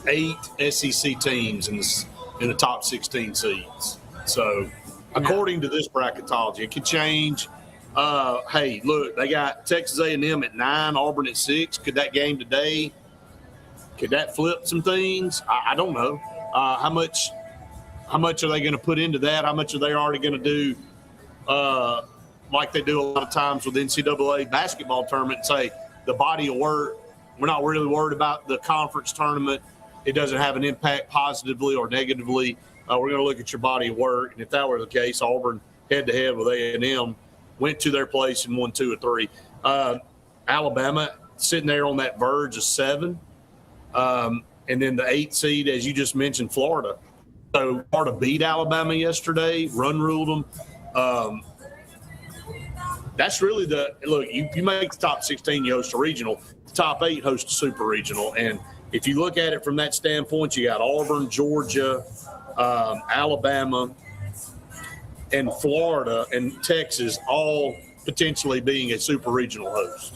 8 SEC teams in the top 16 seeds. So according to this bracketology, it could change. Hey, look, they got Texas A&M at 9, Auburn at 6. Could that game today, could that flip some things? I don't know. How much are they going to put into that? How much are they already going to do like they do a lot of times with NCAA basketball tournament and say the body of work, we're not really worried about the conference tournament. It doesn't have an impact positively or negatively. We're going to look at your body of work. And if that were the case, Auburn head-to-head with A&M went to their place and won 2 or 3. Alabama sitting there on that verge of 7. And then the 8th seed, as you just mentioned, Florida. So Florida beat Alabama yesterday, run-ruled them. That's really look, you make the top 16, you host a regional. The top 8 host a super regional. And if you look at it from that standpoint, you got Auburn, Georgia, Alabama, and Florida and Texas all potentially being a super regional host.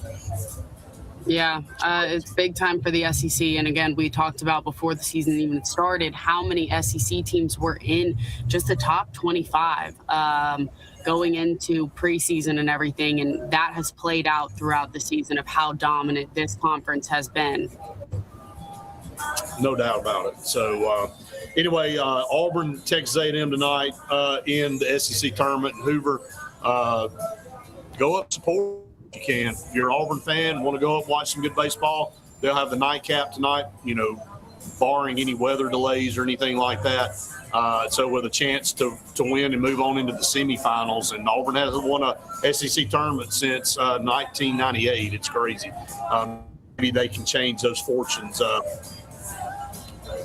Yeah, it's big time for the SEC. And again, we talked about before the season even started how many SEC teams were in just the top 25 going into preseason and everything. And that has played out throughout the season of how dominant this conference has been. No doubt about it. So anyway, Auburn, Texas A&M tonight in the SEC tournament in Hoover. Go up, support if you can. If you're an Auburn fan, want to go up, watch some good baseball, they'll have the nightcap tonight, barring any weather delays or anything like that. So with a chance to win and move on into the semifinals. And Auburn hasn't won a SEC tournament since 1998. It's crazy. Maybe they can change those fortunes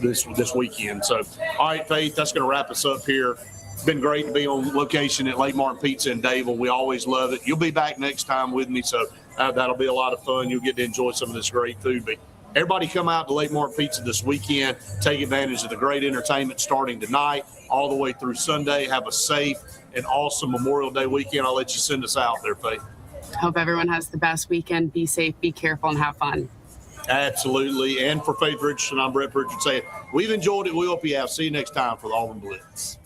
this weekend. So, all right, Faith, that's going to wrap us up here. It's been great to be on location at Lake Martin Pizza in Dadeville. We always love it. You'll be back next time with me, so that'll be a lot of fun. You'll get to enjoy some of this great food. But everybody come out to Lake Martin Pizza this weekend. Take advantage of the great entertainment starting tonight all the way through Sunday. Have a safe and awesome Memorial Day weekend. I'll let you send us out there, Faith. Hope everyone has the best weekend. Be safe, be careful, and have fun. Absolutely. And for Faith Richardson, I'm Brett Pritchard saying we've enjoyed it. We hope you have. See you next time for the Auburn Blitz.